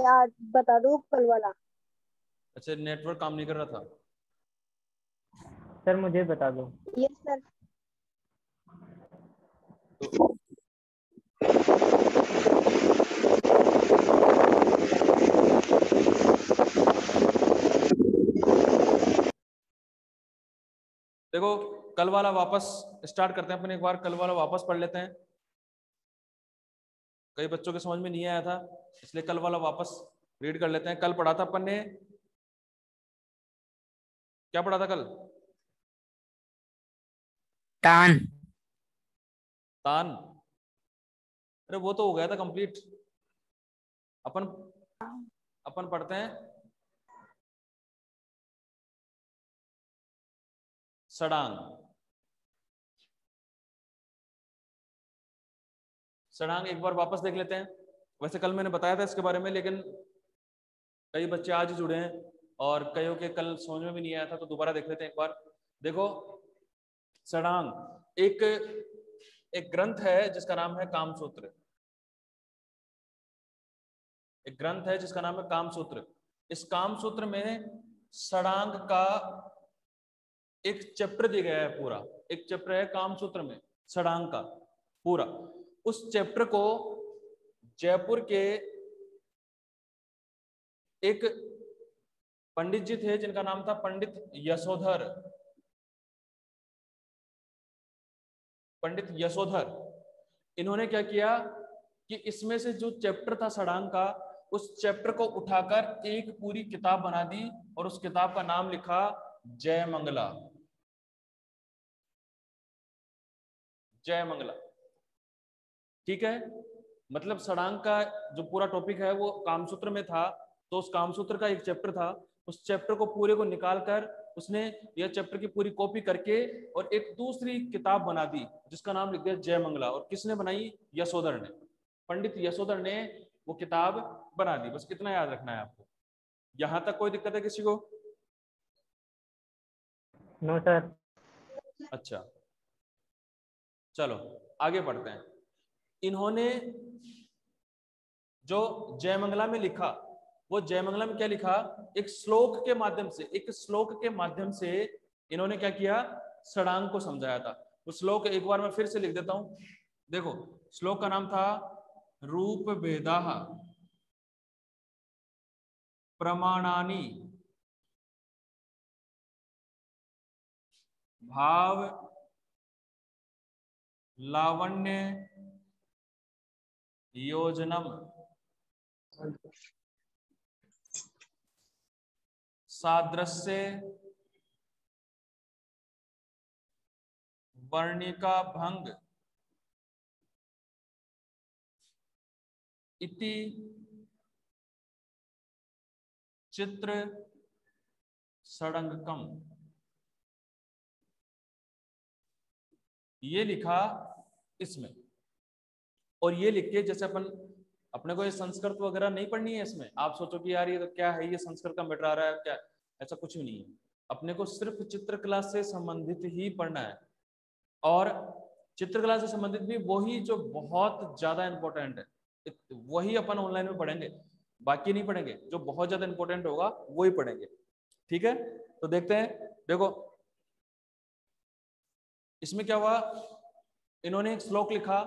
आज बता दो कल वाला। अच्छा, नेटवर्क काम नहीं कर रहा था। सर मुझे बता दो। Yes sir. तो देखो, कल वाला वापस स्टार्ट करते हैं अपन, एक बार कल वाला वापस पढ़ लेते हैं। कई बच्चों के समझ में नहीं आया था, इसलिए कल वाला वापस रीड कर लेते हैं। कल पढ़ा था अपन ने, क्या पढ़ा था कल? तान। तान। अरे वो तो हो गया था कंप्लीट। अपन अपन पढ़ते हैं सड़ांग। सड़ांग एक बार वापस देख लेते हैं। वैसे कल मैंने बताया था इसके बारे में, लेकिन कई बच्चे आज ही जुड़े हैं और कईयों के कल समझ में भी नहीं आया था, तो दोबारा देख लेते हैं एक बार। देखो, सड़ांग एक ग्रंथ है जिसका नाम है कामसूत्र। एक ग्रंथ है जिसका नाम है कामसूत्र। इस कामसूत्र में सड़ांग का एक चैप्टर दिया गया है पूरा। एक चैप्टर है कामसूत्र में सड़ांग का पूरा। उस चैप्टर को जयपुर के एक पंडित जी थे जिनका नाम था पंडित यशोधर। पंडित यशोधर, इन्होंने क्या किया कि इसमें से जो चैप्टर था सड़ांग का, उस चैप्टर को उठाकर एक पूरी किताब बना दी और उस किताब का नाम लिखा जय मंगला। जय मंगला, ठीक है। मतलब सड़ांग का जो पूरा टॉपिक है वो कामसूत्र में था, तो उस कामसूत्र का एक चैप्टर था, उस चैप्टर को पूरे को निकालकर उसने यह चैप्टर की पूरी कॉपी करके और एक दूसरी किताब बना दी जिसका नाम लिख दिया जय मंगला। और किसने बनाई? यशोधर ने। पंडित यशोधर ने वो किताब बना दी। बस इतना याद रखना है आपको। यहां तक कोई दिक्कत है किसी को? No sir. अच्छा, चलो आगे बढ़ते हैं। इन्होंने जो जयमंगला में लिखा, वो जयमंगला में क्या लिखा? एक श्लोक के माध्यम से, एक श्लोक के माध्यम से इन्होंने क्या किया? सड़ांग को समझाया था। वो श्लोक एक बार मैं फिर से लिख देता हूं। देखो, श्लोक का नाम था रूप भेदाः प्रमाणानि भाव लावण्य योजनम सादृश्य वर्णिका भंग इति चित्र सड़ंगकम। ये लिखा इसमें। और ये लिख के, जैसे अपन अपने को ये संस्कृत वगैरह नहीं पढ़नी है इसमें। आप सोचो कि यार ये तो क्या है, ये संस्कृत का मैटर आ रहा है क्या? ऐसा कुछ भी नहीं है। अपने को सिर्फ चित्रकला से संबंधित ही पढ़ना है। और चित्रकला से संबंधित भी वही जो बहुत ज्यादा इंपॉर्टेंट है, वही अपन ऑनलाइन में पढ़ेंगे। बाकी नहीं पढ़ेंगे, जो बहुत ज्यादा इंपॉर्टेंट होगा वही पढ़ेंगे। ठीक है, तो देखते हैं। देखो इसमें क्या हुआ, इन्होंने एक श्लोक लिखा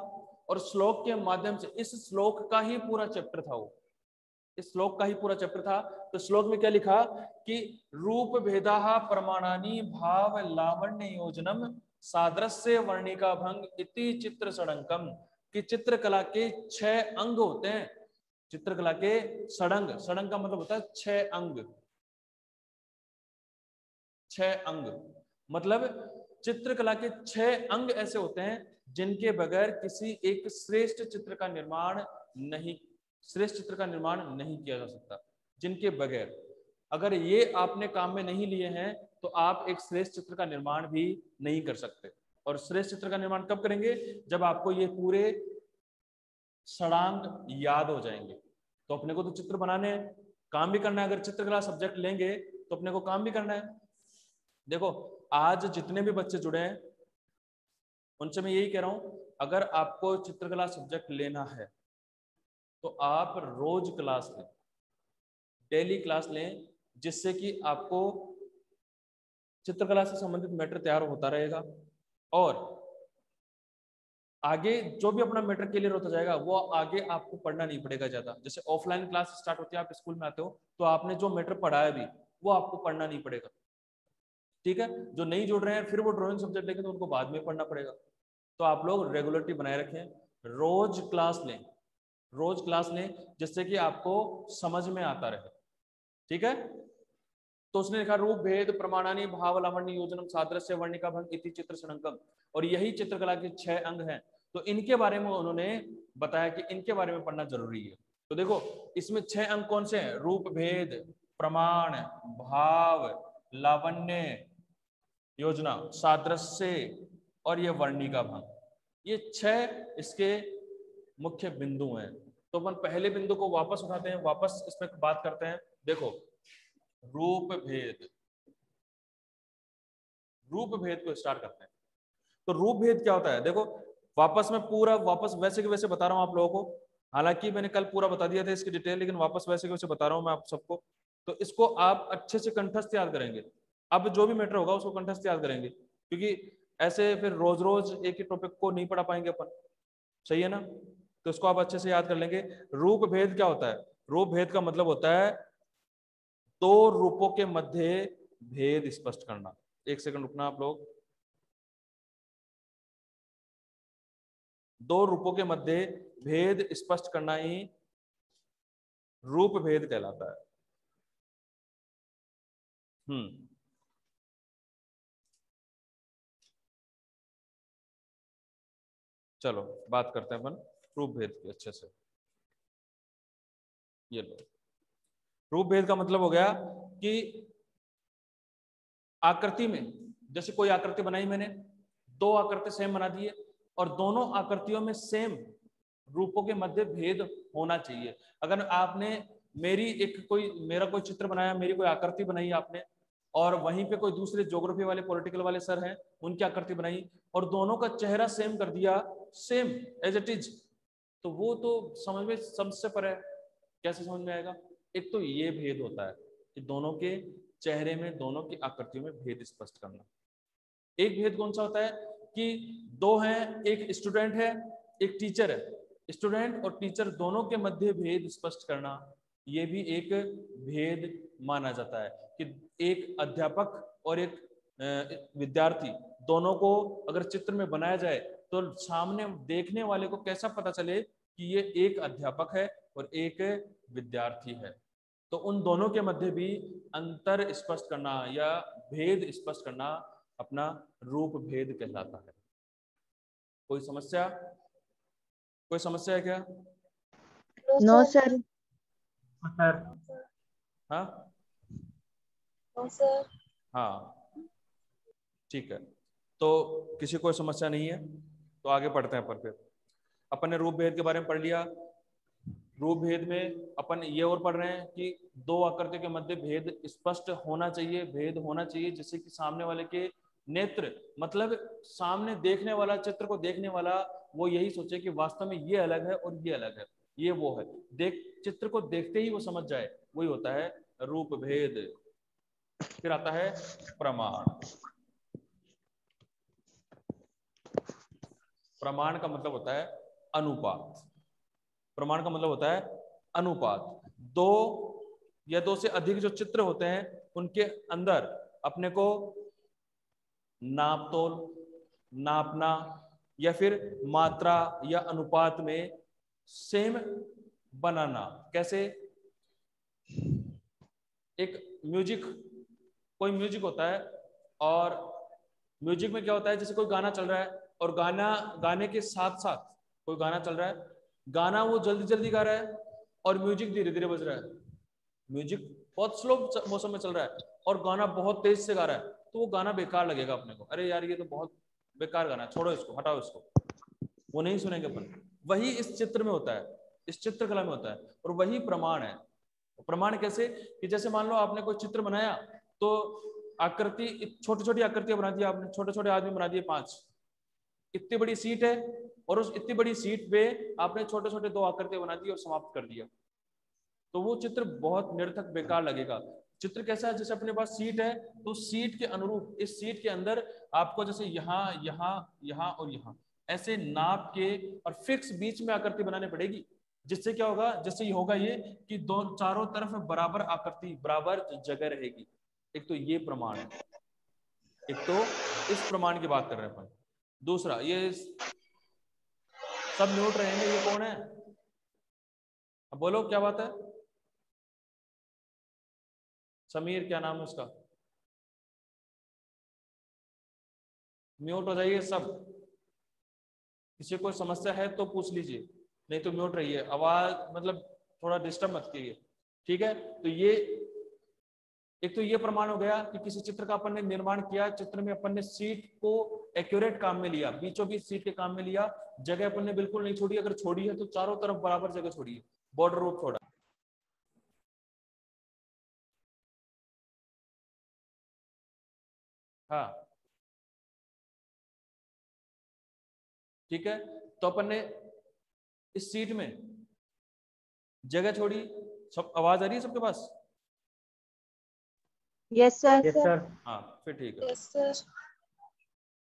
और श्लोक के माध्यम से, इस श्लोक का ही पूरा चैप्टर था वो, इस श्लोक का ही पूरा चैप्टर था। तो श्लोक में क्या लिखा कि रूप भेदाः प्रमाणानि भाव लावण्य योजनम सादृश्य वर्णिका भंग इति चित्र सड़ंकम। कि चित्रकला के 6 अंग होते हैं। चित्रकला के सड़ंग, सड़ंग का मतलब होता है 6 अंग। 6 अंग मतलब चित्रकला के 6 अंग ऐसे होते हैं जिनके बगैर किसी एक श्रेष्ठ चित्र का निर्माण नहीं, श्रेष्ठ चित्र का निर्माण नहीं किया जा सकता। जिनके बगैर, अगर ये आपने काम में नहीं लिए हैं तो आप एक श्रेष्ठ चित्र का निर्माण भी नहीं कर सकते। और श्रेष्ठ चित्र का निर्माण कब करेंगे? जब आपको ये पूरे सड़ांग याद हो जाएंगे। तो अपने को तो चित्र बनाने हैं, काम भी करना है। अगर चित्रकला सब्जेक्ट लेंगे तो अपने को काम भी करना है। देखो, आज जितने भी बच्चे जुड़े हैं उनसे मैं यही कह रहा हूं, अगर आपको चित्रकला सब्जेक्ट लेना है तो आप रोज क्लास लें। डेली क्लास लें, जिससे कि आपको चित्रकला से संबंधित मैटर तैयार होता रहेगा और आगे जो भी अपना मैटर क्लियर होता जाएगा वो आगे आपको पढ़ना नहीं पड़ेगा ज्यादा। जैसे ऑफलाइन क्लास स्टार्ट होती है, आप स्कूल में आते हो तो आपने जो मैटर पढ़ाया भी वो आपको पढ़ना नहीं पड़ेगा, ठीक है। जो नहीं जुड़ रहे हैं फिर वो ड्राइंग सब्जेक्ट लेंगे तो उनको बाद में पढ़ना पड़ेगा। तो आप लोग रेगुलरिटी बनाए रखें, रोज क्लास लें, रोज क्लास लें, जिससे कि आपको समझ में आता रहे, ठीक है। तो उसने लिखा रूप भेद प्रमाणानि भाव लावण्य योजनम सादृश्य वर्णिका भंग इति चित्र षडंगम, और यही चित्रकला के 6 अंग हैं। तो इनके बारे में उन्होंने बताया कि इनके बारे में पढ़ना जरूरी है। तो देखो इसमें 6 अंग कौन से हैं? रूप भेद, प्रमाण, भाव, लावण्य, योजना, सादृश्य और ये वर्णिका भंग, ये 6 इसके मुख्य बिंदु हैं। तो अपन पहले बिंदु को वापस उठाते हैं, वापस इसमें बात करते हैं। देखो रूप भेद, रूप भेद को स्टार्ट करते हैं। तो रूप भेद क्या होता है? देखो वापस मैं पूरा वापस वैसे के वैसे बता रहा हूं आप लोगों को, हालांकि मैंने कल पूरा बता दिया था इसकी डिटेल, लेकिन वापस वैसे के वैसे बता रहा हूं मैं आप सबको। तो इसको आप अच्छे से कंठस्थ याद करेंगे। अब जो भी मैटर होगा उसको कंठस्थ याद करेंगे, क्योंकि ऐसे फिर रोज रोज एक ही टॉपिक को नहीं पढ़ा पाएंगे अपन, सही है ना। तो इसको आप अच्छे से याद कर लेंगे। रूप भेद क्या होता है? रूप भेद का मतलब होता है दो रूपों के मध्य भेद स्पष्ट करना। एक सेकंड रुकना आप लोग। दो रूपों के मध्य भेद स्पष्ट करना ही रूप भेद कहलाता है। चलो बात करते हैं अपन रूप भेद की अच्छे से। ये लो, रूप भेद का मतलब हो गया कि आकृति में, जैसे कोई आकृति बनाई मैंने, 2 आकृति सेम बना दिए और दोनों आकृतियों में सेम रूपों के मध्य भेद होना चाहिए। अगर आपने मेरा कोई चित्र बनाया, मेरी कोई आकृति बनाई आपने, और वहीं पे कोई दूसरे ज्योग्राफी वाले पॉलिटिकल वाले सर हैं, उनकी आकृति बनाई और दोनों का चेहरा सेम कर दिया, सेम एज इट इज, तो वो तो समझ में सबसे पर है। कैसे समझ में आएगा? एक तो ये भेद होता है कि दोनों के चेहरे में, दोनों की आकृतियों में भेद स्पष्ट करना। एक भेद कौन सा होता है कि 2 हैं, एक स्टूडेंट है एक टीचर है, स्टूडेंट और टीचर दोनों के मध्य भेद स्पष्ट करना, ये भी एक भेद माना जाता है। कि एक अध्यापक और एक विद्यार्थी, दोनों को अगर चित्र में बनाया जाए तो सामने देखने वाले को कैसा पता चले कि ये एक अध्यापक है और एक विद्यार्थी है। तो उन दोनों के मध्य भी अंतर स्पष्ट करना या भेद स्पष्ट करना अपना रूप भेद कहलाता है। कोई समस्या? कोई समस्या है क्या? No sir. सर। हाँ नो सर। हाँ ठीक है। तो किसी को समस्या नहीं है तो आगे पढ़ते हैं अपन। फिर अपन ने रूप भेद के बारे में पढ़ लिया। रूप भेद में अपन ये और पढ़ रहे हैं कि 2 आकृतियों के मध्य भेद स्पष्ट होना चाहिए, भेद होना चाहिए, जिससे कि सामने वाले के नेत्र, मतलब सामने देखने वाला, चित्र को देखने वाला, वो यही सोचे कि वास्तव में ये अलग है और ये अलग है, ये वो है। चित्र को देखते ही वो समझ जाए, वही होता है रूप भेद। फिर आता है प्रमाण। प्रमाण का मतलब होता है अनुपात। प्रमाण का मतलब होता है अनुपात। 2 या 2 से अधिक जो चित्र होते हैं उनके अंदर अपने को नापतोल, नापना या फिर मात्रा या अनुपात में सेम बनाना। कैसे? एक म्यूजिक, कोई म्यूजिक होता है और म्यूजिक में क्या होता है, जैसे कोई गाना चल रहा है और गाने के साथ साथ कोई गाना चल रहा है, गाना वो जल्दी जल्दी गा रहा है और म्यूजिक धीरे धीरे बज रहा है। म्यूजिक बहुत स्लो मौसम में चल रहा है और गाना बहुत तेज से गा रहा है, तो वो गाना बेकार लगेगा अपने को। अरे यार ये तो बहुत बेकार गाना है, छोड़ो इसको, हटाओ इसको, वो नहीं सुनेंगे अपन। वही इस चित्र में होता है, इस चित्रकला में होता है, और वही प्रमाण है। प्रमाण कैसे? कि जैसे मान लो आपने कोई चित्र बनाया तो आकृति, छोटी छोटी आकृतियां बना दी आपने, छोटे छोटे आदमी बना दिए 5, इतनी बड़ी सीट है और उस इतनी बड़ी सीट पे आपने छोटे छोटे 2 आकृतियां बना दी और समाप्त कर दिया। तो वो चित्र बहुत निरर्थक बेकार लगेगा। चित्र कैसा है, जैसे अपने पास सीट है तो सीट के अनुरूप इस सीट के अंदर आपको जैसे यहाँ यहाँ यहाँ और यहाँ ऐसे नाप के और फिक्स बीच में आकृति बनानी पड़ेगी। जिससे क्या होगा, जिससे ये होगा ये कि दो चारों तरफ बराबर आकृति बराबर जगह रहेगी। एक तो ये प्रमाण है, एक तो इस प्रमाण की बात कर रहे हैं अपन। दूसरा ये सब म्यूट रहेंगे, ये कौन है, अब बोलो क्या बात है। समीर क्या नाम है उसका, म्यूट हो जाइए सब। किसी को समस्या है तो पूछ लीजिए, नहीं तो म्यूट रहिए, आवाज मतलब थोड़ा डिस्टर्ब मत कीजिए, ठीक है। तो ये एक तो ये प्रमाण हो गया कि किसी चित्र का अपन ने निर्माण किया, चित्र में अपन ने सीट को एक्यूरेट काम में लिया, बीचों बीच सीट के काम में लिया, जगह अपन ने बिल्कुल नहीं छोड़ी, अगर छोड़ी है तो चारों तरफ बराबर जगह छोड़ी है, बॉर्डर रूप छोड़ा। हाँ ठीक है, तो अपन ने इस सीट में जगह छोड़ी। सब आवाज आ रही है सबके पास? Yes sir. Yes sir. हाँ फिर ठीक है। Yes sir.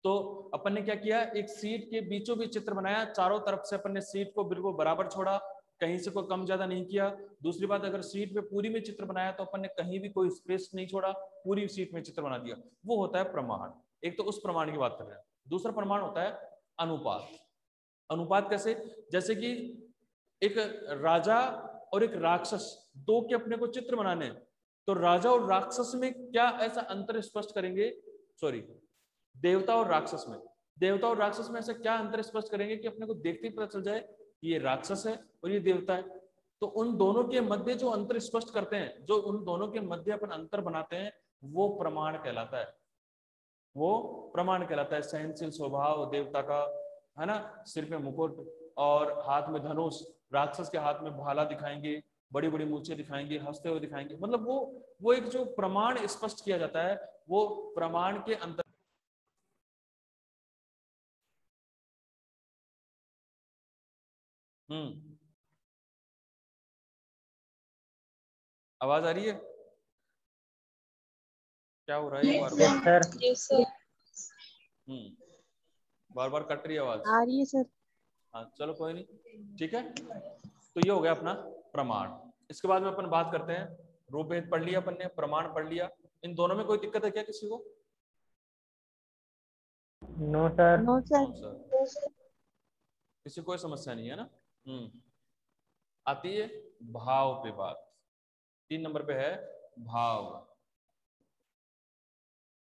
तो अपन ने क्या किया, एक सीट के बीचों बीच चित्र बनाया, चारों तरफ से अपन ने सीट को बिल्कुल बराबर छोड़ा, कहीं से कोई कम ज्यादा नहीं किया। दूसरी बात, अगर सीट पे पूरी में चित्र बनाया तो अपन ने कहीं भी कोई स्पेस नहीं छोड़ा, पूरी सीट में चित्र बना दिया। वो होता है प्रमाण। एक तो उस प्रमाण की बात कर रहे हैं। दूसरा प्रमाण होता है अनुपात। अनुपात कैसे, जैसे कि एक राजा और एक राक्षस, दो के अपने को चित्र बनाने हैं, तो राजा और राक्षस में क्या ऐसा अंतर स्पष्ट करेंगे, सॉरी देवता और राक्षस में, देवता और राक्षस में ऐसा क्या अंतर स्पष्ट करेंगे कि अपने को देखते ही पता चल जाए कि ये राक्षस है और ये देवता है। तो उन दोनों के मध्य जो अंतर स्पष्ट करते हैं, जो उन दोनों के मध्य अपन अंतर बनाते हैं, वो प्रमाण कहलाता है, वो प्रमाण कहलाता है। सहनशील स्वभाव देवता का, है ना, सिर पे मुकुट और हाथ में धनुष, राक्षस के हाथ में भाला दिखाएंगे, बड़ी बड़ी मूछें दिखाएंगे, हंसते हुए दिखाएंगे, मतलब वो एक जो प्रमाण स्पष्ट किया जाता है, वो प्रमाण के अंतर। आवाज आ रही है? क्या हो रहा है बार यस बार? सर। Yes sir. बार बार कट रही है आवाज। आ रही है सर। हाँ चलो कोई नहीं, ठीक है। तो ये हो गया अपना प्रमाण। इसके बाद में अपन बात करते हैं, रूपभेद पढ़ लिया अपन ने, प्रमाण पढ़ लिया। इन दोनों में कोई दिक्कत है क्या किसी को? No sir. No sir. No sir, किसी कोई समस्या नहीं है ना। आती है भाव पे बात। 3 नंबर पे है भाव।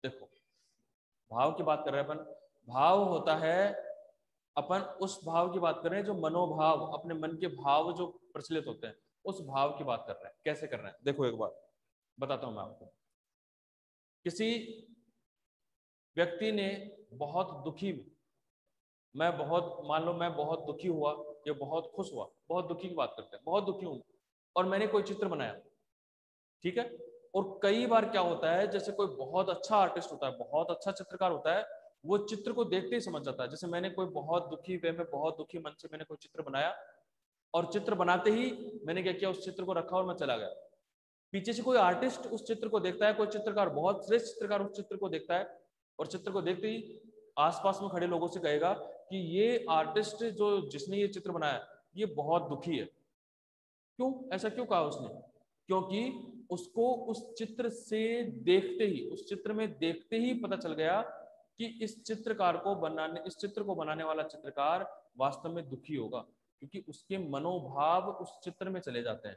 देखो भाव की बात कर रहे हैं अपन। भाव होता है, अपन उस भाव की बात कर रहे हैं जो मनोभाव, अपने मन के भाव जो प्रचलित होते हैं, उस भाव की बात कर रहे हैं। कैसे कर रहे हैं देखो, एक बार बताता हूं मैं आपको। किसी व्यक्ति ने बहुत दुखी, मैं बहुत, मान लो मैं बहुत दुखी हुआ या बहुत खुश हुआ, बहुत दुखी की बात करते हैं, बहुत दुखी हूं और मैंने कोई चित्र बनाया, ठीक है। और कई बार क्या होता है, जैसे कोई बहुत अच्छा आर्टिस्ट होता है, बहुत अच्छा चित्रकार होता है, वो चित्र को देखते ही समझ जाता है। जैसे मैंने कोई बहुत दुखी वे में, बहुत दुखी मन से मैंने कोई चित्र बनाया, और चित्र बनाते ही मैंने क्या किया, उस चित्र को रखा और मैं चला गया। पीछे से कोई आर्टिस्ट उस चित्र को देखता है, कोई चित्रकार, बहुत श्रेष्ठ चित्रकार उस चित्र को देखता है, और चित्र को देखते ही आसपास में खड़े लोगों से कहेगा कि ये आर्टिस्ट जो जिसने ये चित्र बनाया ये बहुत दुखी है। क्यों, ऐसा क्यों कहा उसने? क्योंकि उसको उस चित्र से देखते ही, उस चित्र में देखते ही पता चल गया कि इस चित्रकार को बनाने, इस चित्र को बनाने वाला चित्रकार वास्तव में दुखी होगा, क्योंकि उसके मनोभाव उस चित्र में चले जाते हैं।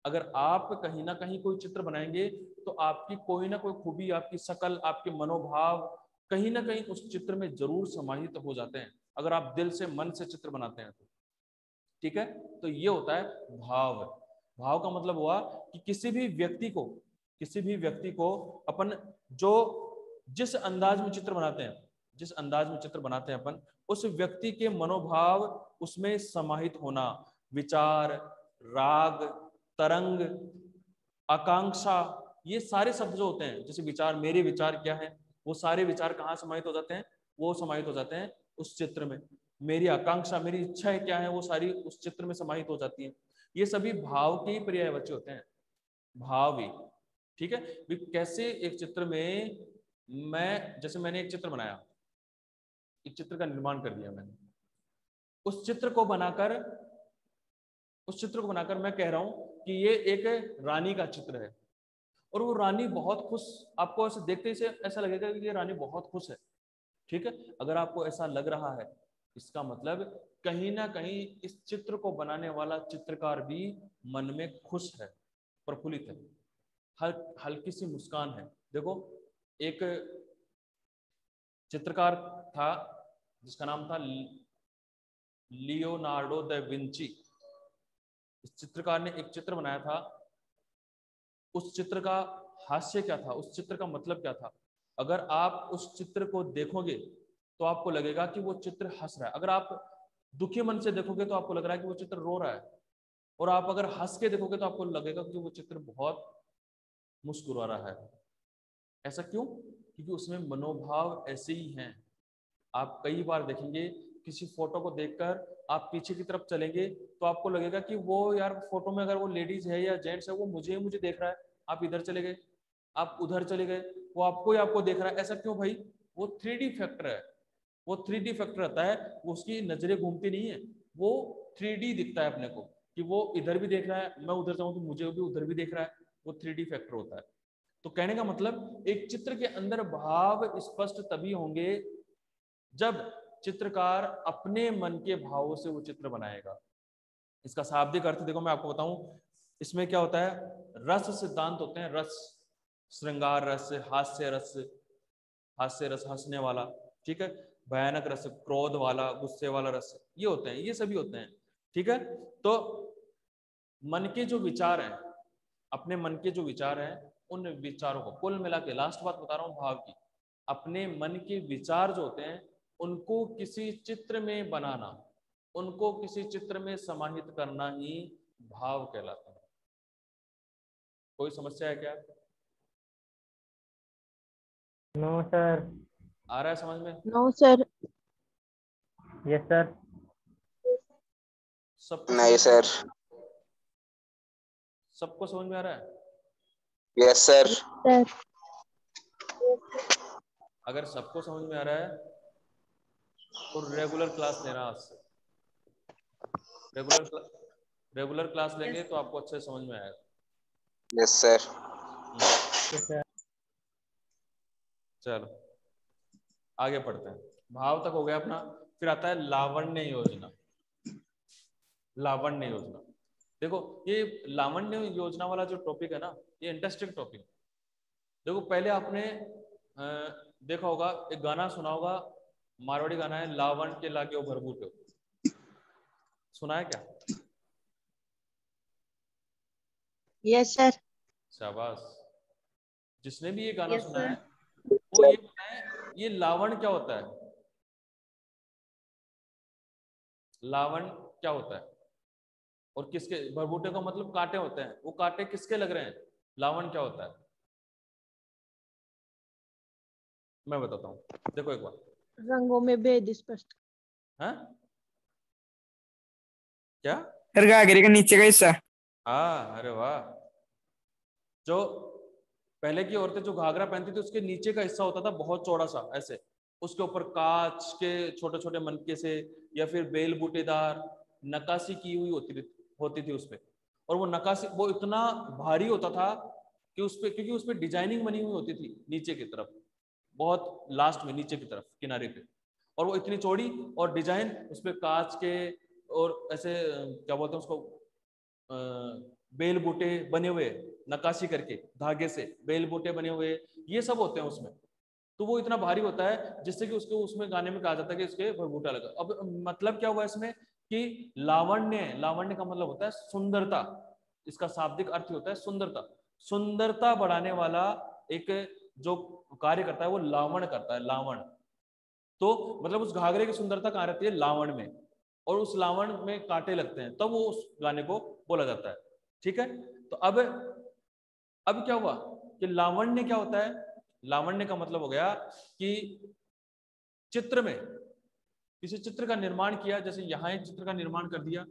अगर आप कहीं ना कहीं कोई चित्र बनाएंगे तो आपकी कोई ना कोई खूबी, आपकी शक्ल, आपके मनोभाव कहीं ना कहीं उस चित्र में जरूर समाहित हो जाते हैं, अगर आप दिल से, मन से चित्र बनाते हैं तो, ठीक है। तो ये होता है भाव। भाव का मतलब हुआ कि किसी भी व्यक्ति को अपन जो जिस अंदाज में चित्र बनाते हैं, जिस अंदाज में चित्र बनाते हैं अपन, उस व्यक्ति के मनोभाव उसमें समाहित होना, विचार, राग, तरंग, आकांक्षा, ये सारे शब्द जो होते हैं, जैसे विचार, मेरे विचार क्या है, वो सारे विचार कहाँ समाहित हो जाते हैं? वो समाहित हो जाते हैं उस चित्र में। मेरी आकांक्षा, मेरी इच्छाएं क्या है, वो सारी उस चित्र में समाहित हो जाती हैं। ये सभी भाव के ही पर्यायवाची होते हैं, भाव ही। ठीक है, भी कैसे एक चित्र में जैसे मैंने एक चित्र बनाया, एक चित्र का निर्माण कर दिया मैंने, उस चित्र को बनाकर मैं कह रहा हूं कि ये एक रानी का चित्र है, और वो रानी बहुत खुश, आपको ऐसे देखते ही ऐसा लगेगा कि ये रानी बहुत खुश है। ठीक है, अगर आपको ऐसा लग रहा है, इसका मतलब कहीं ना कहीं इस चित्र को बनाने वाला चित्रकार भी मन में खुश है, प्रफुल्लित है, हल्की सी मुस्कान है। देखो, एक चित्रकार था जिसका नाम था लियोनार्डो दा विंची। इस चित्रकार ने एक चित्र बनाया था। उस चित्र का हास्य क्या था, उस चित्र का मतलब क्या था? अगर आप उस चित्र को देखोगे तो आपको लगेगा कि वो चित्र हंस रहा है। अगर आप दुखी मन से देखोगे तो आपको लग रहा है कि वो चित्र रो रहा है, और आप अगर हंस के देखोगे तो आपको लगेगा कि वो चित्र बहुत मुस्कुरा रहा है। ऐसा क्यों? क्योंकि उसमें मनोभाव ऐसे ही हैं। आप कई बार देखेंगे, किसी फोटो को देखकर आप पीछे की तरफ चलेंगे तो आपको लगेगा कि वो यार फोटो में अगर वो लेडीज है या जेंट्स है, वो मुझे देख रहा है। आप इधर चले गए, आप उधर चले गए, वो आपको देख रहा है। ऐसा क्यों भाई? वो 3D फैक्टर है, वो 3D फैक्टर रहता है, वो उसकी नजरें घूमती नहीं है, वो 3D दिखता है अपने को, कि वो इधर भी देख रहा है, मैं उधर जाऊं तो मुझे भी उधर भी देख रहा है। वो 3D फैक्टर होता है। तो कहने का मतलब, एक चित्र के अंदर भाव स्पष्ट तभी होंगे जब चित्रकार अपने मन के भावों से वो चित्र बनाएगा। इसका शाब्दिक अर्थ देखो, मैं आपको बताऊं, इसमें क्या होता है, रस सिद्धांत होते हैं। रस, श्रृंगार रस, हास्य रस, हंसने वाला, ठीक है, भयानक रस, क्रोध वाला, गुस्से वाला रस, ये होते हैं, ये सभी होते हैं। ठीक है, तो मन के जो विचार हैं, अपने मन के जो विचार हैं, उन विचारों को कुल मिला के, लास्ट बात बता रहा हूं भाव की, अपने मन के विचार जो होते हैं उनको किसी चित्र में बनाना, उनको किसी चित्र में समाहित करना ही भाव कहलाता है। कोई समस्या है क्या? No sir. आ रहा है समझ में? No sir. Yes sir. सबको नहीं समझ में? सर। सबको समझ में आ रहा है? Yes sir. सर। अगर सबको समझ में आ रहा है तो रेगुलर क्लास लेना आज से। रेगुलर क्लास लेंगे तो आपको अच्छे समझ में आएगा। Yes sir. Yes sir. चलो आगे पढ़ते हैं। भाव तक हो गया अपना। फिर आता है लावण्य योजना। लावण्य योजना, देखो ये लावण्य योजना वाला जो टॉपिक है ना, ये इंटरेस्टिंग टॉपिक। देखो पहले आपने देखा होगा, एक गाना सुना होगा, मारवाड़ी गाना है, लावण के लागे भरबूटे। सुना है क्या? Yes sir. शाबाश, जिसने भी ये गाना यस सुना सर। है वो ये बताए, ये लावण क्या होता है? लावण क्या होता है? और किसके, भरबूटे का मतलब कांटे होते हैं, वो कांटे किसके लग रहे हैं? लावण क्या होता है? मैं बताता हूँ, देखो एक बार। रंगों में भेद स्पष्ट। हाँ क्या? घाघरे का नीचे का हिस्सा। हाँ, अरे वाह। जो पहले की औरतें जो घाघरा पहनती थी, उसके नीचे का हिस्सा होता था बहुत चौड़ा सा ऐसे, उसके ऊपर कांच के छोटे छोटे मनके से या फिर बेल बूटेदार नक्काशी की हुई होती थी उस पे। और वो नक्काशी वो इतना भारी होता था कि उस पे, क्योंकि उस पे डिजाइनिंग बनी हुई होती थी नीचे की तरफ, बहुत लास्ट में नीचे की तरफ किनारे पे, और वो इतनी चौड़ी और डिजाइन उस पे कांच के और ऐसे क्या बोलते हैं उसको, बेल बूटे बने हुए, नक्काशी करके धागे से बेल बूटे बने हुए, ये सब होते हैं उसमें। तो वो इतना भारी होता है जिससे कि उसको उसमें गाने में कहा जाता है कि इसके भरबूटा लगा। अब मतलब क्या हुआ इसमें कि लावण्य, लावण्य का मतलब होता है सुंदरता, इसका शाब्दिक अर्थ होता है सुंदरता। सुंदरता बढ़ाने वाला एक जो कार्य करता है वो लावण करता है, लावण। तो मतलब उस घाघरे की सुंदरता कहाँ रहती है? लावण में, और उस लावण में कांटे लगते हैं, तब वो उस गाने को बोला जाता है। ठीक है, तो अब क्या हुआ कि लावण्य क्या होता है? लावण्य का मतलब हो गया कि चित्र में किसी चित्र का निर्माण किया, जैसे यहाँ एक चित्र का निर्माण कर दिया,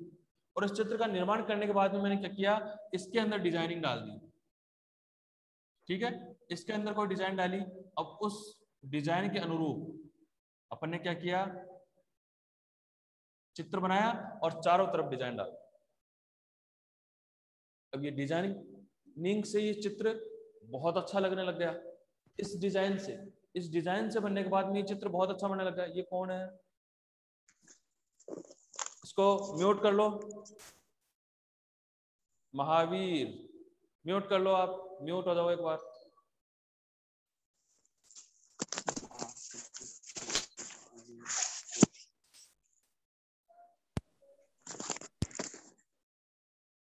और इस चित्र का निर्माण करने के बाद में मैंने क्या किया, इसके अंदर डिजाइनिंग डाल दी। ठीक है, इसके अंदर कोई डिजाइन डाली। अब उस डिजाइन के अनुरूप अपन ने क्या किया, चित्र बनाया और चारों तरफ डिजाइन डाला। अब ये डिजाइनिंग से ये चित्र बहुत अच्छा लगने लग गया। इस डिजाइन से बनने के बाद में ये चित्र बहुत अच्छा बनने लग गया। ये कौन है, इसको म्यूट कर लो, महावीर म्यूट कर लो, आप म्यूट हो जाओ एक बार।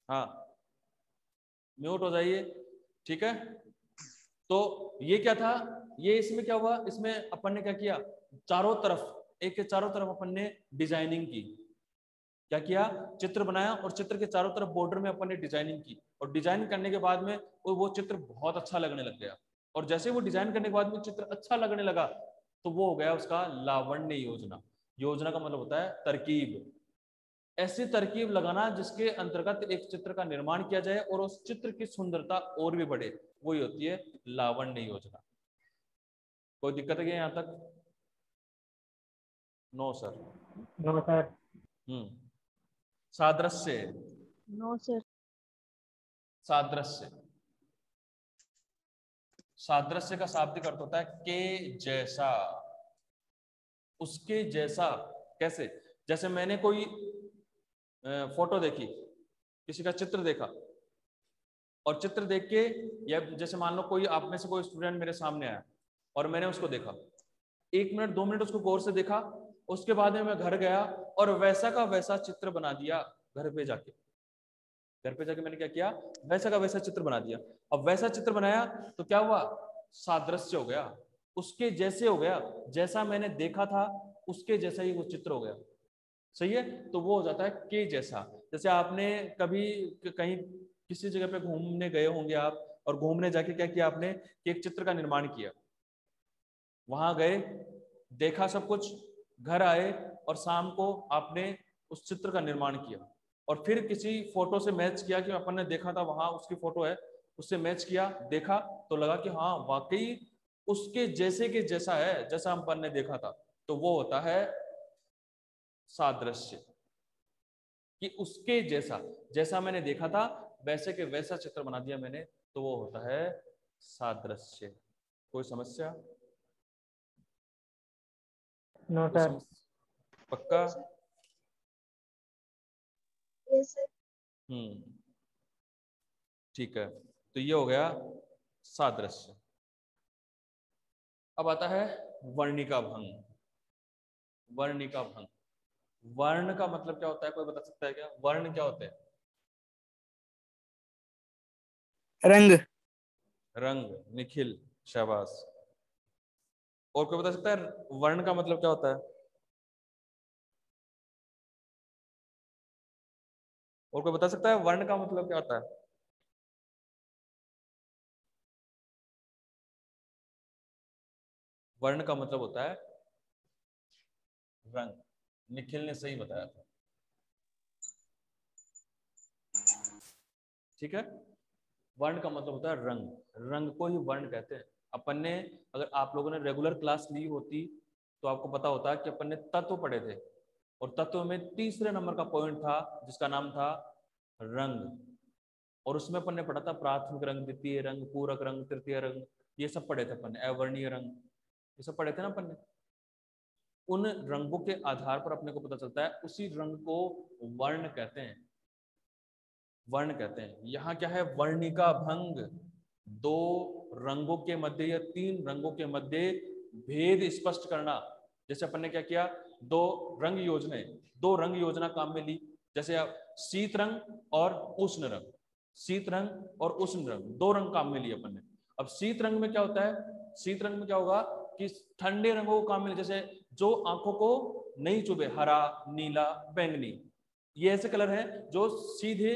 हाँ, म्यूट हो जाइए। ठीक है, तो ये क्या था, ये इसमें क्या हुआ, इसमें अपन ने क्या किया, चारों तरफ, एक के चारों तरफ अपन ने डिजाइनिंग की। क्या किया, चित्र बनाया और चित्र के चारों तरफ बॉर्डर में अपन ने डिजाइनिंग की, और डिजाइन करने के बाद में वो चित्र बहुत अच्छा लगने लग गया। और जैसे वो डिजाइन करने के बाद में चित्र अच्छा लगने लगा, तो वो हो गया उसका लावण्य योजना। योजना का मतलब होता है तरकीब, ऐसी तरकीब लगाना जिसके अंतर्गत एक चित्र का निर्माण किया जाए और उस चित्र की सुंदरता और भी बढ़े, वही होती है लावण्य योजना। कोई दिक्कत है क्या यहाँ तक? No sir. No sir. सादृश्य। No sir. सादृश्य, सादृश्य का शाब्दिक अर्थ होता है के जैसा, उसके जैसा। कैसे, जैसे मैंने कोई फोटो देखी, किसी का चित्र देखा, और चित्र देख के, या जैसे मान लो कोई आप में से कोई स्टूडेंट मेरे सामने आया और मैंने उसको देखा, 1 मिनट 2 मिनट उसको गौर से देखा, उसके बाद में मैं घर गया और वैसा का वैसा चित्र बना दिया। घर पे जाके मैंने क्या किया, वैसा का वैसा चित्र बना दिया। अब वैसा चित्र बनाया तो क्या हुआ, सादृश्य हो गया, उसके जैसे हो गया, जैसा मैंने देखा था उसके जैसा ही वो चित्र हो गया। सही है, तो वो हो जाता है के जैसा। जैसे आपने कभी कहीं किसी जगह पे घूमने गए होंगे आप, और घूमने जाके क्या किया आपने, कि एक चित्र का निर्माण किया, वहां गए, देखा सब कुछ, घर आए और शाम को आपने उस चित्र का निर्माण किया, और फिर किसी फोटो से मैच किया कि अपन ने देखा था वहां उसकी फोटो है, उससे मैच किया, देखा तो लगा कि हाँ वाकई उसके जैसे के जैसा है, जैसा अपन ने देखा था, तो वो होता है सादृश्य। कि उसके जैसा, जैसा मैंने देखा था वैसे के वैसा चित्र बना दिया मैंने, तो वो होता है सादृश्य। कोई समस्या? No sir. पक्का? Yes sir. ठीक है, तो ये हो गया सादृश्य। अब आता है वर्णिका भंग। वर्णिका भंग, वर्ण का मतलब क्या होता है, कोई बता सकता है क्या? वर्ण क्या होते हैं? रंग। रंग, निखिल शाबाश। और कोई बता सकता है वर्ण का मतलब क्या होता है? और कोई बता सकता है वर्ण का मतलब क्या होता है? वर्ण का मतलब होता है रंग। निखिल ने सही बताया था। ठीक है, वर्ण का मतलब होता है रंग, रंग को ही वर्ण कहते हैं। अपन ने, अगर आप लोगों ने रेगुलर क्लास ली होती तो आपको पता होता कि अपन ने तत्व पढ़े थे, और तत्व में तीसरे नंबर का पॉइंट था जिसका नाम था रंग, और उसमें अपन ने पढ़ा था प्राथमिक रंग, द्वितीय रंग, पूरक रंग, तृतीय रंग, ये सब पढ़े थे अपन ने, अवर्णीय रंग, ये सब पढ़े थे ना अपन ने। उन रंगों के आधार पर अपने को पता चलता है, उसी रंग को वर्ण कहते हैं, वर्ण कहते हैं। यहाँ क्या है, वर्णिका भंग, 2 रंगों के मध्य या 3 रंगों के मध्य भेद स्पष्ट करना। जैसे अपन ने क्या किया, 2 रंग योजनाएं, 2 रंग योजना काम में ली, जैसे अब शीत रंग और उष्ण रंग, शीत रंग और उष्ण रंग, 2 रंग काम में लिए अपन ने। अब शीत रंग में क्या होता है, शीत रंग में क्या होगा कि ठंडे रंगों को काम में, जैसे जो आंखों को नहीं चुभे, हरा, नीला, बैंगनी, ये ऐसे कलर हैं जो सीधे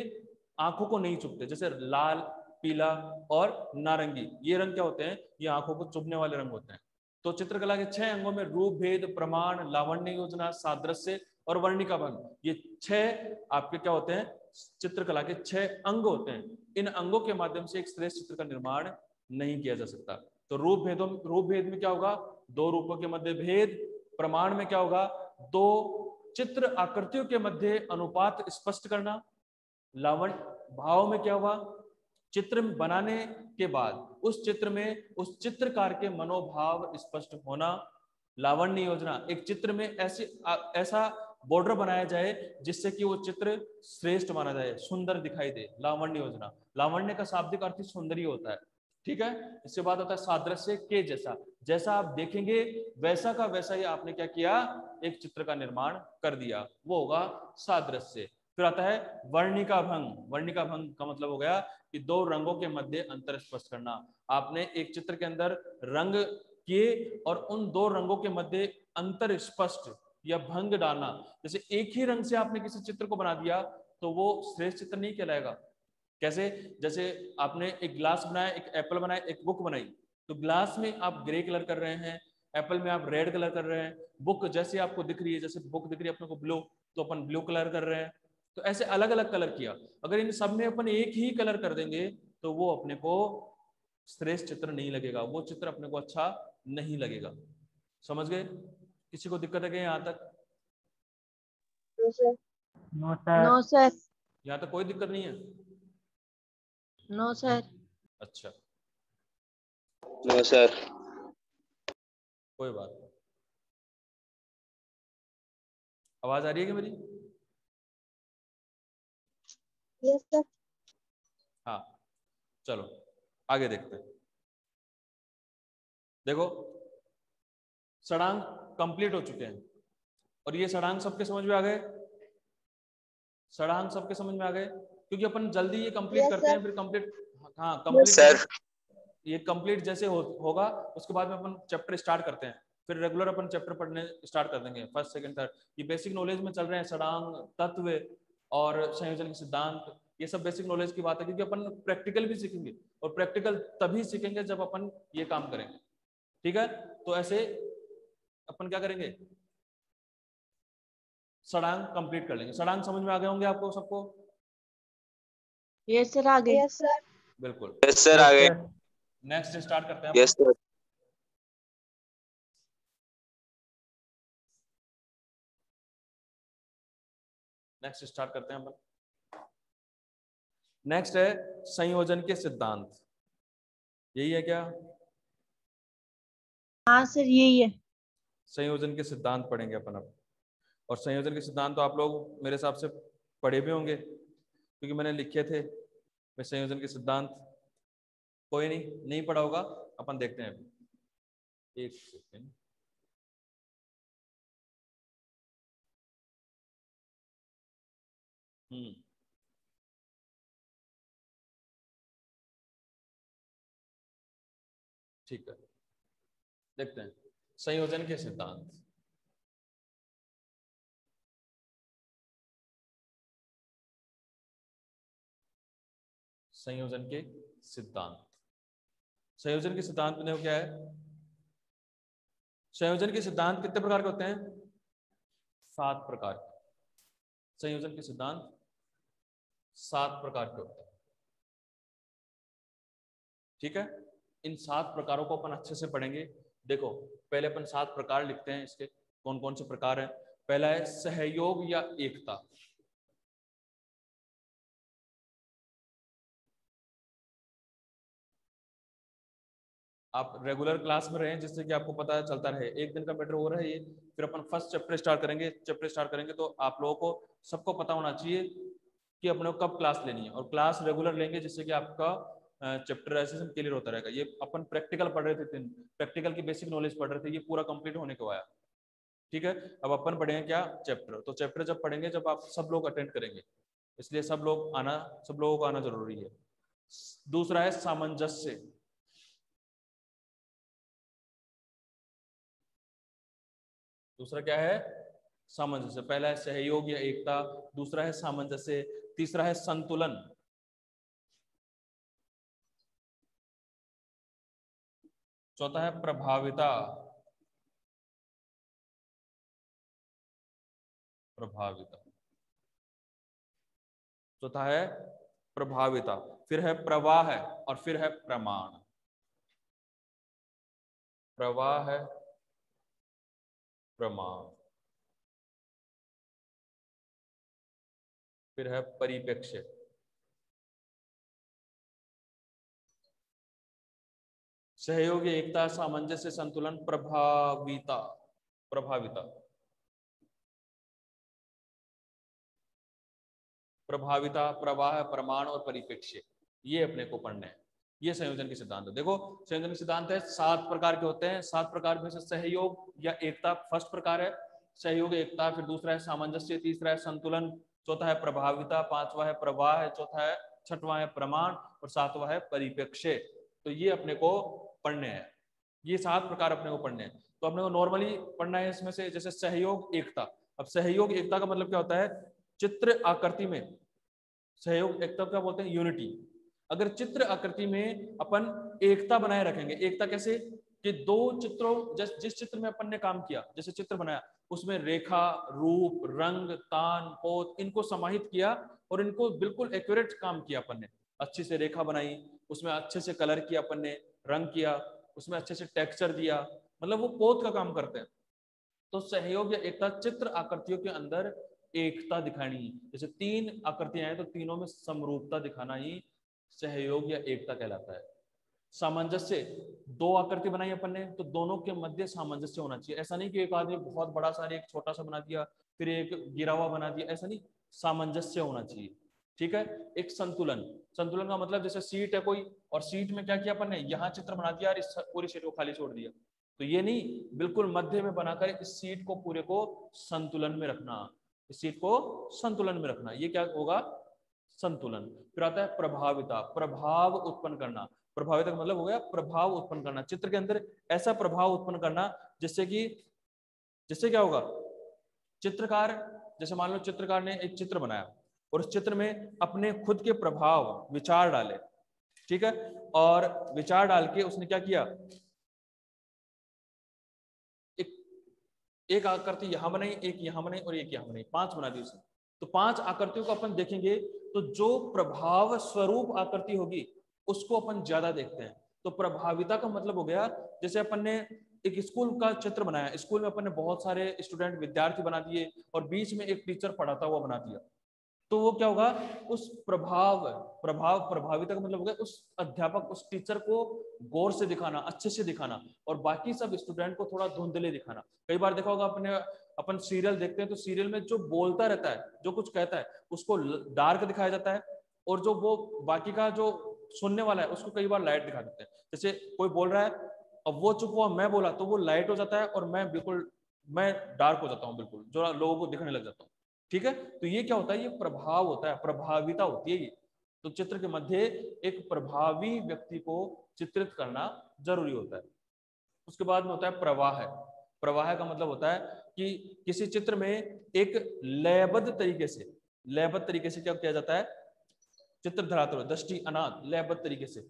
आंखों को नहीं चुभते, जैसे लाल, पीला और नारंगी, ये रंग क्या होते हैं, ये आंखों को चुभने वाले रंग होते हैं। तो चित्रकला के 6 अंगों में रूप भेद, प्रमाण, लावण्य योजना, सादृश्य और वर्णिका भंग, ये 6 आपके क्या होते हैं, चित्रकला के 6 अंग होते हैं। इन अंगों के माध्यम से एक श्रेष्ठ चित्र का निर्माण नहीं किया जा सकता। तो रूप भेद में क्या होगा, 2 रूपों के मध्य भेद। प्रमाण में क्या होगा, 2 चित्र आकृतियों के मध्य अनुपात स्पष्ट करना। लावण्य भाव में क्या हुआ, चित्र बनाने के बाद उस चित्र में उस चित्रकार के मनोभाव स्पष्ट होना। लावण्य योजना, एक चित्र में ऐसा बॉर्डर बनाया जाए जिससे कि वो चित्र श्रेष्ठ माना जाए, सुंदर दिखाई दे, लावण्य योजना। लावण्य का शाब्दिक अर्थ सुंदर ही होता है, ठीक है। इसके बाद होता है सादृश्य के जैसा, जैसा आप देखेंगे वैसा का वैसा ही आपने क्या किया, एक चित्र का निर्माण कर दिया, वो होगा सादृश्य। फिर आता है वर्णिका भंग। वर्णिका भंग का मतलब हो गया कि 2 रंगों के मध्य अंतर स्पष्ट करना। आपने एक चित्र के अंदर रंग किए और उन 2 रंगों के मध्य अंतर स्पष्ट या भंग डालना। जैसे एक ही रंग से आपने किसी चित्र को बना दिया तो वो श्रेष्ठ चित्र नहीं कहलाएगा। कैसे, जैसे आपने एक ग्लास बनाया, एक एप्पल बनाया, एक बुक बनाई, तो ग्लास में आप ग्रे कलर कर रहे हैं, एप्पल में आप रेड कलर कर रहे हैं, बुक जैसे आपको दिख रही है, जैसे बुक दिख रही है अपने को ब्लू, तो अपन ब्लू कलर कर रहे हैं। तो ऐसे अलग अलग कलर किया। अगर इन सब में अपन एक ही कलर कर देंगे तो वो अपने को श्रेष्ठ चित्र नहीं लगेगा, वो चित्र अपने को अच्छा नहीं लगेगा। समझ गए? किसी को दिक्कत है क्या यहाँ तक? No sir. No sir. No sir. यहाँ तक कोई दिक्कत नहीं है? No sir. अच्छा, नो सर। कोई बात नहीं। आवाज आ रही है क्या मेरी? Yes sir. हाँ, चलो आगे देखते हैं। देखो, षडांग कंप्लीट हो चुके हैं और ये षडांग सबके समझ में आ गए? षडांग सबके समझ में आ गए? क्योंकि अपन जल्दी ये कंप्लीट Yes, करते हैं, sir. फिर कंप्लीट, हाँ Yes, कंप्लीट sir. ये कंप्लीट जैसे होगा उसके बाद में अपन चैप्टर स्टार्ट करते हैं, फिर रेगुलर अपन चैप्टर पढ़ने स्टार्ट कर देंगे, फर्स्ट सेकंड थर्ड। ये बेसिक नॉलेज में चल रहे हैं, षडांग, तत्व और संयोजन के सिद्धांत, ये सब बेसिक नॉलेज की बात है। क्योंकि अपन प्रैक्टिकल भी सीखेंगे और प्रैक्टिकल तभी सीखेंगे जब अपन ये काम करेंगे, ठीक है। तो ऐसे अपन क्या करेंगे, षडांग कंप्लीट कर लेंगे। षडांग समझ में आ गए होंगे आपको सबको? यस सर, आगे। Yes sir. बिल्कुल। Yes, sir. आगे. नेक्स्ट स्टार्ट करते हैं Yes, sir. नेक्स्ट स्टार्ट करते हैं अपन। नेक्स्ट है संयोजन के सिद्धांत। यही है क्या? हाँ सर, यही है। संयोजन के सिद्धांत पढ़ेंगे अपन अब। और संयोजन के सिद्धांत तो आप लोग मेरे हिसाब से पढ़े भी होंगे क्योंकि मैंने लिखे थे मैं संयोजन के सिद्धांत। कोई नहीं पढ़ा होगा, अपन देखते हैं अभी। एक सेकेंड। ठीक है, देखते हैं संयोजन के सिद्धांत। संयोजन के सिद्धांत, संयोजन के सिद्धांत में क्या है? संयोजन के सिद्धांत कितने प्रकार के होते हैं? 7 प्रकार के। संयोजन के सिद्धांत 7 प्रकार के होते हैं, ठीक है। इन 7 प्रकारों को अपन अच्छे से पढ़ेंगे। देखो, पहले अपन 7 प्रकार लिखते हैं इसके, कौन कौन से प्रकार हैं। पहला है सहयोग या एकता। आप रेगुलर क्लास में रहें जिससे कि आपको पता चलता रहे, एक दिन का मैटर हो रहा है ये। फिर अपन फर्स्ट चैप्टर स्टार्ट करेंगे, तो आप लोगों को सबको पता होना चाहिए कि अपने को कब क्लास लेनी है, और क्लास रेगुलर लेंगे जिससे कि आपका चैप्टर ऐसे क्लियर होता रहेगा। ये अपन प्रैक्टिकल पढ़ रहे थे, प्रैक्टिकल की बेसिक नॉलेज पढ़ रहे थे, ये पूरा कंप्लीट होने को आया, ठीक है। अब अपन पढ़ेंगे क्या? चैप्टर। तो चैप्टर जब पढ़ेंगे जब आप सब लोग अटेंड करेंगे, इसलिए सब लोगों को आना जरूरी है। दूसरा है सामंजस्य। दूसरा क्या है? सामंजस्य। पहला है सहयोग या एकता, दूसरा है सामंजस्य, तीसरा है संतुलन, चौथा है प्रभाविता, प्रभाविता। चौथा है प्रभाविता, फिर है प्रवाह है, और फिर है प्रमाण। प्रवाह है, प्रमाण, फिर है परिप्रेक्ष्य। सहयोग, एकता, सामंजस्य, संतुलन, प्रभाविता। प्रभाविता, प्रभाविता, प्रवाह, प्रमाण और परिप्रेक्ष्य, ये अपने को पढ़ने हैं। ये संयोजन के सिद्धांत है। देखो संयोजन के सिद्धांत है 7 प्रकार के होते हैं। 7 प्रकार में से सहयोग या एकता फर्स्ट प्रकार है, सहयोग एकता, फिर दूसरा है सामंजस्य, तीसरा है संतुलन, चौथा है प्रभाविता, पांचवा है प्रवाह है, चौथा है, छठवां है प्रमाण और सातवां है परिप्रेक्ष्य। तो ये अपने को पढ़ने हैं, ये 7 प्रकार अपने को पढ़ने हैं। तो अपने को नॉर्मली पढ़ना है इसमें से, जैसे सहयोग एकता। अब सहयोग एकता का मतलब क्या होता है, चित्र आकृति में सहयोग एकता क्या बोलते हैं, यूनिटी। अगर चित्र आकृति में अपन एकता बनाए रखेंगे, एकता कैसे कि दो चित्रों, जिस चित्र में अपन ने काम किया, जैसे चित्र बनाया उसमें रेखा, रूप, रंग, तान, पोत, इनको समाहित किया और इनको बिल्कुल एक्यूरेट काम किया अपन ने। अच्छी से रेखा बनाई, उसमें अच्छे से कलर किया अपन ने, रंग किया, उसमें अच्छे से टेक्सचर दिया, मतलब वो पोत का काम करते हैं। तो सहयोग या एकता चित्र आकृतियों के अंदर एकता दिखानी, जैसे 3 आकृतियां हैं तो तीनों में समरूपता दिखाना ही सहयोग या एकता कहलाता है। सामंजस्य, 2 आकृति बनाई अपन ने तो दोनों के मध्य सामंजस्य होना चाहिए। ऐसा नहीं कि एक आदमी बहुत बड़ा सा एक छोटा सा बना दिया, फिर एक गिरा हुआ बना दिया, ऐसा नहीं, सामंजस्य होना चाहिए। ठीक है। एक संतुलन, संतुलन का मतलब जैसे सीट है कोई, और सीट में क्या किया अपन ने, यहाँ चित्र बना दिया और इस पूरी सीट को खाली छोड़ दिया, तो ये नहीं, बिल्कुल मध्य में बनाकर इस सीट को पूरे को संतुलन में रखना, इस सीट को संतुलन में रखना, ये क्या होगा, संतुलन। फिर आता है प्रभाविता, प्रभाव उत्पन्न करना। प्रभाविता का मतलब हो गया प्रभाव उत्पन्न करना, चित्र के अंदर ऐसा प्रभाव उत्पन्न करना जिससे क्या होगा, चित्रकार, जैसे मान लो चित्रकार ने एक चित्र बनाया और उस चित्र में अपने खुद के प्रभाव, विचार डाले, ठीक है, और विचार डाल के उसने क्या किया, एक आकृति यहां बनाई, एक यहां बनाई और एक यहां बनाई, 5 बना दी उसने। तो 5 आकृतियों को अपन देखेंगे तो जो प्रभाव स्वरूप आकृति होगी उसको अपन ज्यादा देखते हैं। तो प्रभाविता का मतलब हो गया, जैसे अपन ने एक स्कूल का चित्र बनाया, स्कूल में अपन ने बहुत सारे स्टूडेंट, विद्यार्थी बना दिए और बीच में एक टीचर पढ़ाता हुआ बना दिया, तो वो क्या होगा, उस प्रभाविता का मतलब हो गया उस अध्यापक, उस टीचर को गौर से दिखाना, अच्छे से दिखाना, और बाकी सब स्टूडेंट को थोड़ा धुंधले दिखाना। कई बार देखा होगा अपन सीरियल देखते हैं तो सीरियल में जो बोलता रहता है, जो कुछ कहता है, उसको डार्क दिखाया जाता है, और जो वो बाकी का जो सुनने वाला है उसको कई बार लाइट दिखा देते हैं। जैसे कोई बोल रहा है, अब वो चुप हुआ, मैं बोला, तो वो लाइट हो जाता है और मैं डार्क हो जाता हूँ, बिल्कुल जो लोगों को दिखने लग जाता हूँ। ठीक है। तो ये क्या होता है, ये प्रभाव होता है, प्रभाविता होती है ये। तो चित्र के मध्य एक प्रभावी व्यक्ति को चित्रित करना जरूरी होता है। उसके बाद में होता है प्रवाह। प्रवाह का मतलब होता है कि किसी चित्र में एक लयबद्ध तरीके से क्या किया जाता है, चित्र धरातल, दृष्टि अनाथ, लयबद्ध तरीके से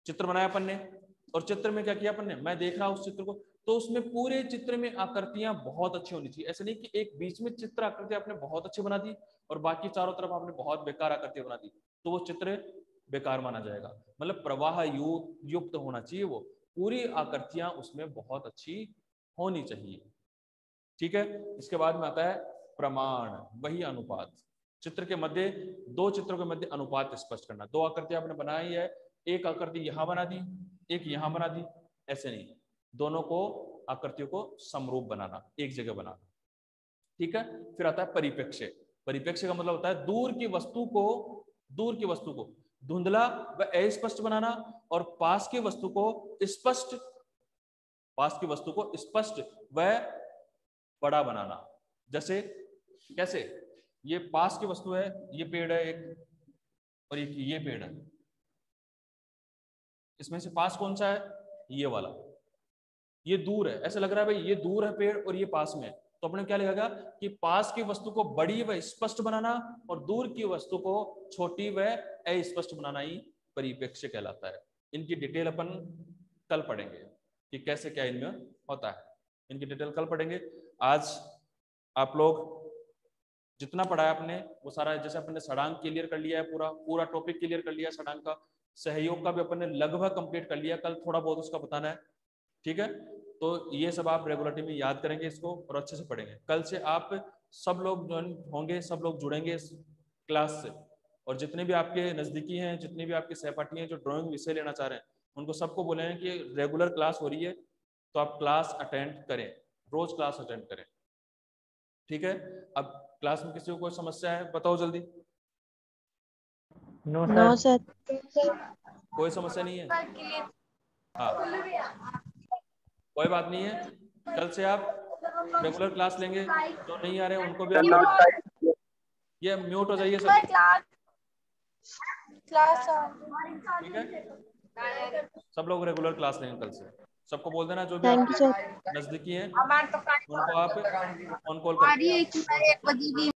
चित्र बनाया अपन ने, और चित्र में क्या किया अपन ने, मैं देख रहा हूं उस चित्र को, तो उसमें पूरे चित्र में आकृतियां बहुत अच्छी होनी चाहिए। ऐसे नहीं कि एक बीच में चित्र आकृति आपने बहुत अच्छी बना दी और बाकी चारों तरफ आपने बहुत बेकार आकृतियां बना दी, तो वो चित्र बेकार माना जाएगा। मतलब प्रवाह युक्त होना चाहिए, वो पूरी आकृतियां उसमें बहुत अच्छी होनी चाहिए। ठीक है। इसके बाद में आता है प्रमाण, वही अनुपात, चित्र के मध्य, 2 चित्रों के मध्य अनुपात स्पष्ट करना। 2 आकृतियां आपने बनाई है, एक आकृति यहां बना दी, एक यहां बना दी, ऐसे नहीं, दोनों को आकृतियों को समरूप बनाना, एक जगह बनाना। ठीक है। फिर आता है परिप्रेक्ष्य। परिप्रेक्ष्य का मतलब होता है दूर की वस्तु को धुंधला व अस्पष्ट बनाना और पास की वस्तु को स्पष्ट व बड़ा बनाना। जैसे कैसे, ये पास की वस्तु है, ये पेड़ है एक, और ये पेड़ है, इसमें से पास कौन सा है, ये वाला, ये दूर है, ऐसा लग रहा है भाई ये दूर है पेड़ और ये पास में है, तो अपने क्या लिखेगा कि पास की वस्तु को बड़ी व स्पष्ट बनाना और दूर की वस्तु को छोटी व अस्पष्ट बनाना ही परिप्रेक्ष्य कहलाता है। इनकी डिटेल अपन कल पढ़ेंगे कि कैसे क्या इनमें होता है, इनकी डिटेल कल पढ़ेंगे। आज आप लोग जितना पढ़ा है आपने वो सारा, जैसे अपने षडांक क्लियर कर लिया है, पूरा टॉपिक क्लियर कर लिया है षडांक का, सहयोग का भी अपन ने लगभग कंप्लीट कर लिया, कल थोड़ा बहुत उसका बताना है, ठीक है। तो ये सब आप रेगुलरिटी में याद करेंगे इसको और अच्छे से पढ़ेंगे। कल से आप सब लोग ज्वाइन होंगे, सब लोग जुड़ेंगे इस क्लास से, और जितने भी आपके नज़दीकी हैं, जितने भी आपके सहपाठी हैं जो ड्राइंग विषय लेना चाह रहे हैं, उनको सबको बोले हैं कि रेगुलर क्लास हो रही है तो आप क्लास अटेंड करें, रोज क्लास अटेंड करें, ठीक है। अब क्लास में किसी को कोई समस्या है बताओ जल्दी। No sir. कोई समस्या नहीं है? हाँ, कोई बात नहीं है, कल से आप रेगुलर क्लास लेंगे, जो नहीं आ रहे हैं उनको भी आप ये म्यूट हो जाइए सब, ठीक है। सब लोग रेगुलर क्लास लेंगे कल से, सबको बोल देना जो भी थैंक यू आपके सर। नजदीकी हैं उनको आप ऑन कॉल कर